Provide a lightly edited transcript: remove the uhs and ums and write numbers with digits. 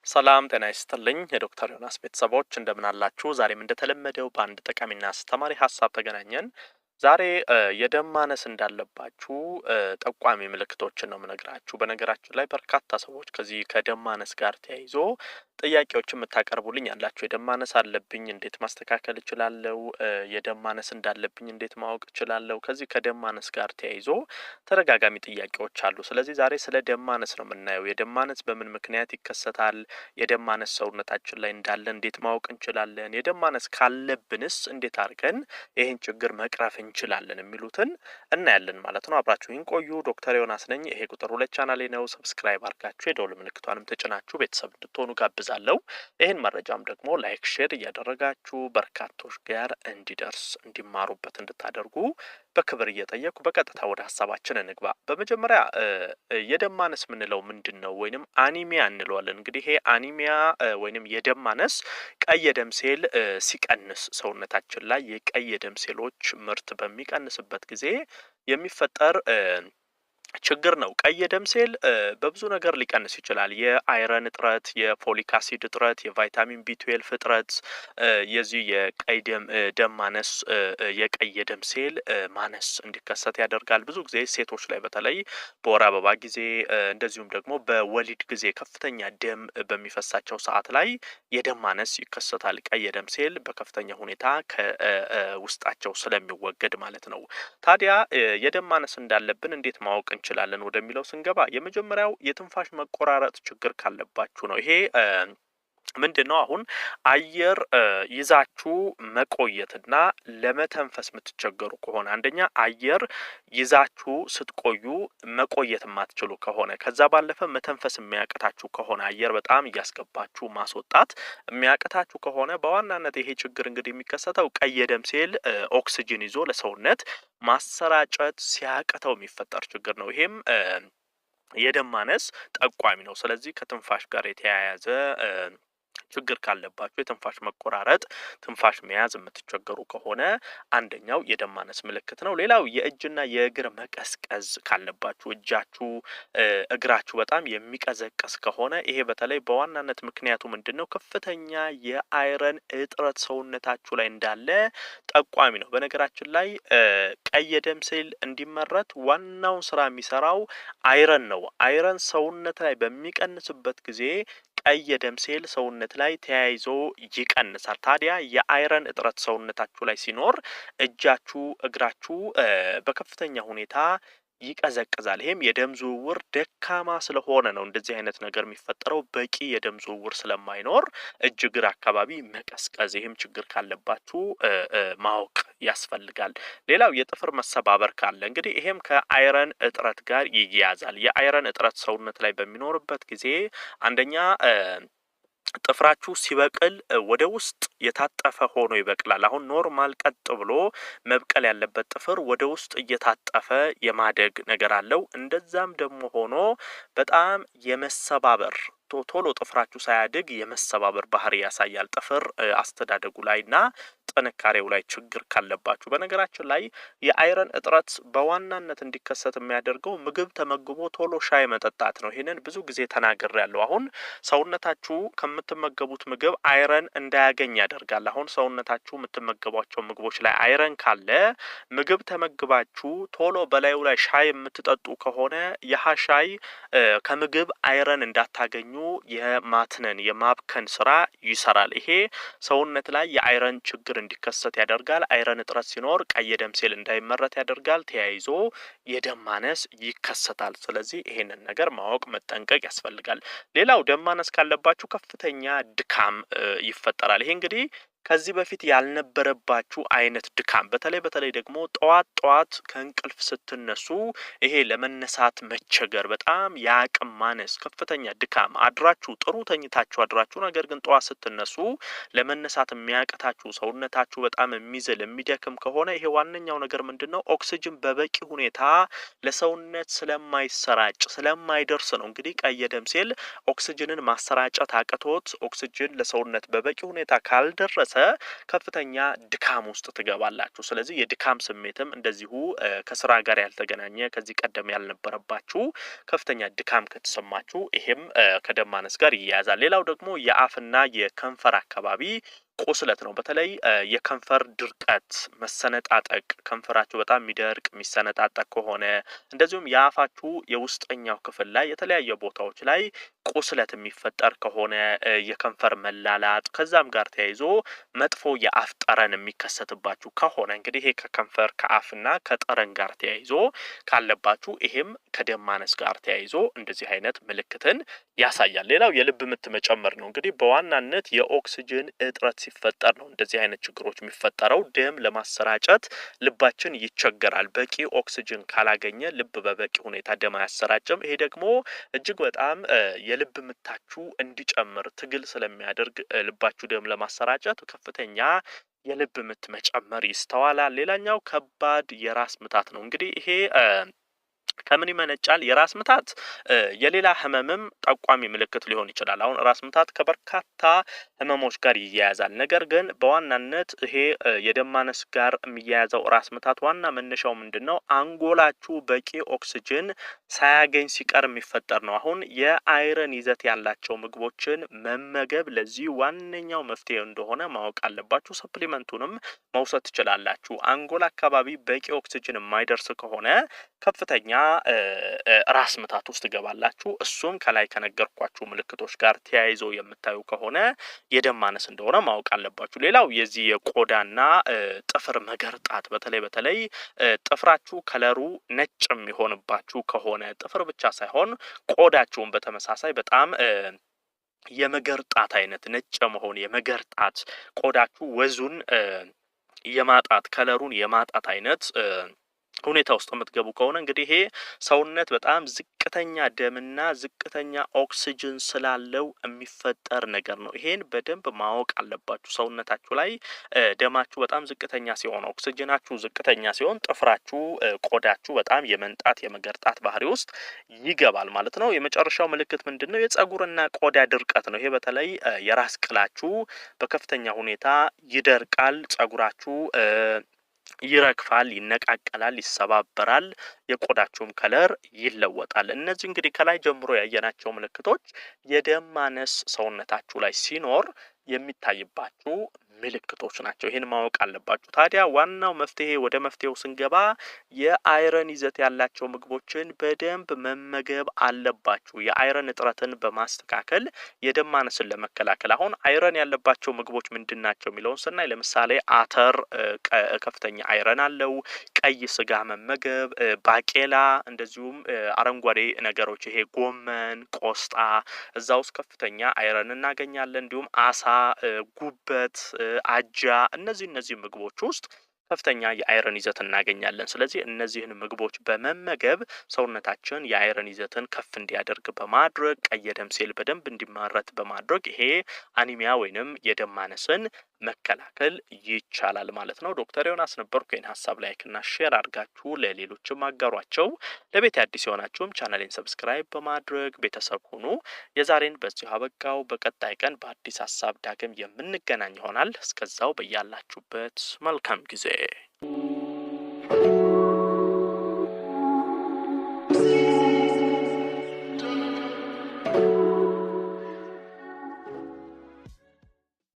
ሰላም ጤና ይስጥልኝ የዶክተር ዮናስ ቤተሰቦች እንደምን አላችሁ? ዛሬም እንደተለመደው በአንድ ጠቃሚና አስተማሪ ሀሳብ ተገናኘን። ዛሬ የደም ማነስ እንዳለባችሁ ጠቋሚ ምልክቶችን ነው የምነግራችሁ። በነገራችን ላይ በርካታ ሰዎች ከዚህ ከደም ማነስ ጋር ተያይዞ ጥያቄዎችን የምታቀርቡልኝ ያላችሁ የደም ማነስ አለብኝ፣ እንዴት ማስተካከል እችላለሁ? የደም ማነስ እንዳለብኝ እንዴት ማወቅ እችላለሁ? ከዚህ ከደም ማነስ ጋር ተያይዞ ተደጋጋሚ ጥያቄዎች አሉ። ስለዚህ ዛሬ ስለ ደም ማነስ ነው የምናየው። የደም ማነስ በምን ምክንያት ይከሰታል? የደም ማነስ ሰውነታችን ላይ እንዳለ እንዴት ማወቅ እንችላለን? የደም ማነስ ካለብንስ እንዴት አድርገን ይህን ችግር መቅረፍ እንችላለን የሚሉትን እናያለን ማለት ነው። አብራችሁን ቆዩ። ዶክተር ዮናስ ነኝ። ይሄ ቁጥር 2 ቻናሌ ነው። ሰብስክራይብ አድርጋችሁ የደወል ምልክቷንም ተጭናችሁ ቤተሰብ እንድትሆኑ ጋብዛለሁ። ይህን መረጃም ደግሞ ላይክ፣ ሼር እያደረጋችሁ በርካቶች ጋር እንዲደርስ እንዲማሩበት እንድታደርጉ በክብር እየጠየቁ በቀጥታ ወደ ሀሳባችን እንግባ። በመጀመሪያ የደም ማነስ የምንለው ምንድን ነው? ወይንም አኒሚያ እንለዋለን። እንግዲህ ይሄ አኒሚያ ወይንም የደም ማነስ ቀይ የደም ሴል ሲቀንስ ሰውነታችን ላይ የቀይ የደም ሴሎች ምርት በሚቀንስበት ጊዜ የሚፈጠር ችግር ነው። ቀይ የደም ሴል በብዙ ነገር ሊቀንስ ይችላል። የአይረን እጥረት፣ የፎሊክ አሲድ እጥረት፣ የቫይታሚን ቢ12 እጥረት፣ የዚህ የቀይ ደም ማነስ የቀይ የደም ሴል ማነስ እንዲከሰት ያደርጋል። ብዙ ጊዜ ሴቶች ላይ በተለይ በወር አበባ ጊዜ እንደዚሁም ደግሞ በወሊድ ጊዜ ከፍተኛ ደም በሚፈሳቸው ሰዓት ላይ የደም ማነስ ይከሰታል። ቀይ የደም ሴል በከፍተኛ ሁኔታ ከውስጣቸው ስለሚወገድ ማለት ነው። ታዲያ የደም ማነስ እንዳለብን እንዴት ማወቅ እንችላለን ወደሚለው ስንገባ የመጀመሪያው የትንፋሽ መቆራረጥ ችግር ካለባችሁ ነው። ይሄ ምንድነው? አሁን አየር ይዛችሁ መቆየትና ለመተንፈስ የምትቸገሩ ከሆነ አንደኛ አየር ይዛችሁ ስትቆዩ መቆየት የማትችሉ ከሆነ ከዛ ባለፈ መተንፈስ የሚያቅታችሁ ከሆነ አየር በጣም እያስገባችሁ ማስወጣት የሚያቅታችሁ ከሆነ በዋናነት ይሄ ችግር እንግዲህ የሚከሰተው ቀይ የደም ሴል ኦክሲጅን ይዞ ለሰውነት ማሰራጨት ሲያቅተው የሚፈጠር ችግር ነው። ይሄም የደም ማነስ ጠቋሚ ነው። ስለዚህ ከትንፋሽ ጋር የተያያዘ ችግር ካለባችሁ የትንፋሽ መቆራረጥ፣ ትንፋሽ መያዝ የምትቸገሩ ከሆነ አንደኛው የደም ማነስ ምልክት ነው። ሌላው የእጅና የእግር መቀዝቀዝ ካለባችሁ እጃችሁ፣ እግራችሁ በጣም የሚቀዘቀዝ ከሆነ ይሄ በተለይ በዋናነት ምክንያቱ ምንድነው? ከፍተኛ የአይረን እጥረት ሰውነታችሁ ላይ እንዳለ ጠቋሚ ነው። በነገራችን ላይ ቀይ የደም ሴል እንዲመረት ዋናውን ስራ የሚሰራው አይረን ነው። አይረን ሰውነት ላይ በሚቀንስበት ጊዜ ቀይ የደም ሴል ሰውነት ላይ ተያይዞ ይቀንሳል። ታዲያ የአይረን እጥረት ሰውነታችሁ ላይ ሲኖር እጃችሁ፣ እግራችሁ በከፍተኛ ሁኔታ ይቀዘቅዛል። ይሄም የደም ዝውውር ደካማ ስለሆነ ነው እንደዚህ አይነት ነገር የሚፈጠረው። በቂ የደም ዝውውር ስለማይኖር እጅ እግር አካባቢ መቀዝቀዝ፣ ይሄም ችግር ካለባችሁ ማወቅ ያስፈልጋል። ሌላው የጥፍር መሰባበር ካለ እንግዲህ ይሄም ከአይረን እጥረት ጋር ይያያዛል። የአይረን እጥረት ሰውነት ላይ በሚኖርበት ጊዜ አንደኛ ጥፍራችሁ ሲበቅል ወደ ውስጥ የታጠፈ ሆኖ ይበቅላል። አሁን ኖርማል ቀጥ ብሎ መብቀል ያለበት ጥፍር ወደ ውስጥ እየታጠፈ የማደግ ነገር አለው። እንደዛም ደግሞ ሆኖ በጣም የመሰባበር ቶሎ ጥፍራችሁ ሳያድግ የመሰባበር ባህሪ ያሳያል። ጥፍር አስተዳደጉ ላይና ጥንካሬው ላይ ችግር ካለባችሁ። በነገራችን ላይ የአይረን እጥረት በዋናነት እንዲከሰት የሚያደርገው ምግብ ተመግቦ ቶሎ ሻይ መጠጣት ነው። ይሄንን ብዙ ጊዜ ተናግሬያለሁ። አሁን ሰውነታችሁ ከምትመገቡት ምግብ አይረን እንዳያገኝ ያደርጋል። አሁን ሰውነታችሁ የምትመገቧቸው ምግቦች ላይ አይረን ካለ ምግብ ተመግባችሁ ቶሎ በላዩ ላይ ሻይ የምትጠጡ ከሆነ ያህ ሻይ ከምግብ አይረን እንዳታገኙ የማትነን የማብከን ስራ ይሰራል። ይሄ ሰውነት ላይ የአይረን ችግር እንዲከሰት ያደርጋል። አይረን እጥረት ሲኖር ቀይ የደም ሴል እንዳይመረት ያደርጋል። ተያይዞ የደም ማነስ ይከሰታል። ስለዚህ ይሄንን ነገር ማወቅ መጠንቀቅ ያስፈልጋል። ሌላው ደም ማነስ ካለባችሁ ከፍተኛ ድካም ይፈጠራል። ይሄ እንግዲህ ከዚህ በፊት ያልነበረባችሁ አይነት ድካም በተለይ ደግሞ ጠዋት ከእንቅልፍ ስትነሱ ይሄ ለመነሳት መቸገር፣ በጣም የአቅም ማነስ፣ ከፍተኛ ድካም አድራችሁ ጥሩ ተኝታችሁ አድራችሁ ነገር ግን ጠዋት ስትነሱ ለመነሳት የሚያቅታችሁ ሰውነታችሁ በጣም የሚዝል የሚደክም ከሆነ ይሄ ዋነኛው ነገር ምንድነው? ኦክሲጅን በበቂ ሁኔታ ለሰውነት ስለማይሰራጭ ስለማይደርስ ነው። እንግዲህ ቀይ የደም ሴል ኦክሲጅንን ማሰራጨት አቅቶት ኦክሲጅን ለሰውነት በበቂ ሁኔታ ካልደረሰ ከቀነሰ ከፍተኛ ድካም ውስጥ ትገባላችሁ። ስለዚህ የድካም ስሜትም እንደዚሁ ከስራ ጋር ያልተገናኘ ከዚህ ቀደም ያልነበረባችሁ ከፍተኛ ድካም ከተሰማችሁ ይሄም ከደም ማነስ ጋር ይያያዛል። ሌላው ደግሞ የአፍና የከንፈር አካባቢ ቁስለት ነው። በተለይ የከንፈር ድርቀት፣ መሰነጣጠቅ፣ ከንፈራችሁ በጣም የሚደርቅ የሚሰነጣጠቅ ከሆነ እንደዚሁም የአፋችሁ የውስጠኛው ክፍል ላይ የተለያየ ቦታዎች ላይ ቁስለት የሚፈጠር ከሆነ የከንፈር መላላጥ ከዛም ጋር ተያይዞ መጥፎ የአፍ ጠረን የሚከሰትባችሁ ከሆነ እንግዲህ ይሄ ከከንፈር ከአፍና ከጠረን ጋር ተያይዞ ካለባችሁ ይሄም ከደም ማነስ ጋር ተያይዞ እንደዚህ አይነት ምልክትን ያሳያል። ሌላው የልብ ምት መጨመር ነው። እንግዲህ በዋናነት የኦክሲጅን እጥረት ሲፈጠር ነው እንደዚህ አይነት ችግሮች የሚፈጠረው። ደም ለማሰራጨት ልባችን ይቸገራል። በቂ ኦክሲጅን ካላገኘ ልብ በበቂ ሁኔታ ደም አያሰራጭም። ይሄ ደግሞ እጅግ በጣም የልብ ምታችሁ እንዲጨምር ትግል ስለሚያደርግ ልባችሁ ደም ለማሰራጨት ከፍተኛ የልብ ምት መጨመር ይስተዋላል። ሌላኛው ከባድ የራስ ምታት ነው። እንግዲህ ይሄ ከምን ይመነጫል? የራስ ምታት የሌላ ህመምም ጠቋሚ ምልክት ሊሆን ይችላል። አሁን ራስ ምታት ከበርካታ ህመሞች ጋር ይያያዛል። ነገር ግን በዋናነት ይሄ የደም ማነስ ጋር የሚያያዘው ራስ ምታት ዋና መነሻው ምንድነው? አንጎላችሁ በቂ ኦክሲጅን ሳያገኝ ሲቀር የሚፈጠር ነው። አሁን የአይረን ይዘት ያላቸው ምግቦችን መመገብ ለዚህ ዋነኛው መፍትሄ እንደሆነ ማወቅ አለባችሁ። ሰፕሊመንቱንም መውሰድ ትችላላችሁ። አንጎል አካባቢ በቂ ኦክሲጅን የማይደርስ ከሆነ ከፍተኛ ራስ ምታት ውስጥ ገባላችሁ። እሱም ከላይ ከነገርኳችሁ ምልክቶች ጋር ተያይዞ የምታዩ ከሆነ የደም ማነስ እንደሆነ ማወቅ አለባችሁ። ሌላው የዚህ የቆዳና ጥፍር መገርጣት በተለይ ጥፍራችሁ ከለሩ ነጭ የሚሆንባችሁ ከሆነ ጥፍር ብቻ ሳይሆን ቆዳችሁን በተመሳሳይ በጣም የመገርጣት አይነት ነጭ መሆን የመገርጣት ቆዳችሁ ወዙን የማጣት ከለሩን የማጣት አይነት ሁኔታ ውስጥ የምትገቡ ከሆነ እንግዲህ ይሄ ሰውነት በጣም ዝቅተኛ ደምና ዝቅተኛ ኦክሲጅን ስላለው የሚፈጠር ነገር ነው። ይሄን በደንብ ማወቅ አለባችሁ። ሰውነታችሁ ላይ ደማችሁ በጣም ዝቅተኛ ሲሆን፣ ኦክሲጅናችሁ ዝቅተኛ ሲሆን ጥፍራችሁ፣ ቆዳችሁ በጣም የመንጣት የመገርጣት ባህሪ ውስጥ ይገባል ማለት ነው። የመጨረሻው ምልክት ምንድነው? የጸጉርና ቆዳ ድርቀት ነው። ይሄ በተለይ የራስ ቅላችሁ በከፍተኛ ሁኔታ ይደርቃል። ጸጉራችሁ ይረግፋል፣ ይነቃቀላል፣ ይሰባበራል፣ የቆዳችሁም ከለር ይለወጣል። እነዚህ እንግዲህ ከላይ ጀምሮ ያየናቸው ምልክቶች የደም ማነስ ሰውነታችሁ ላይ ሲኖር የሚታይባችሁ ምልክቶች ናቸው። ይህን ማወቅ አለባችሁ። ታዲያ ዋናው መፍትሄ ወደ መፍትሄው ስንገባ የአይረን ይዘት ያላቸው ምግቦችን በደንብ መመገብ አለባችሁ። የአይረን እጥረትን በማስተካከል የደም ማነስን ለመከላከል አሁን አይረን ያለባቸው ምግቦች ምንድን ናቸው የሚለውን ስናይ ለምሳሌ አተር ከፍተኛ አይረን አለው። ቀይ ስጋ መመገብ፣ ባቄላ፣ እንደዚሁም አረንጓዴ ነገሮች ይሄ ጎመን፣ ቆስጣ እዛ ውስጥ ከፍተኛ አይረን እናገኛለን። እንዲሁም አሳ፣ ጉበት፣ አጃ እነዚህ ምግቦች ውስጥ ከፍተኛ የአይረን ይዘት እናገኛለን። ስለዚህ እነዚህን ምግቦች በመመገብ ሰውነታችን የአይረን ይዘትን ከፍ እንዲያደርግ በማድረግ ቀይ ደም ሴል በደንብ እንዲመረት በማድረግ ይሄ አኒሚያ ወይንም የደም ማነስን መከላከል ይቻላል ማለት ነው። ዶክተር ዮናስ ነበርኩ። ይህን ሀሳብ ላይክና ሼር አድርጋችሁ ለሌሎችም አጋሯቸው። ለቤት አዲስ የሆናችሁም ቻናሌን ሰብስክራይብ በማድረግ ቤተሰብ ሁኑ። የዛሬን በዚሁ አበቃው። በቀጣይ ቀን በአዲስ ሀሳብ ዳግም የምንገናኝ ይሆናል። እስከዛው በያላችሁበት መልካም ጊዜ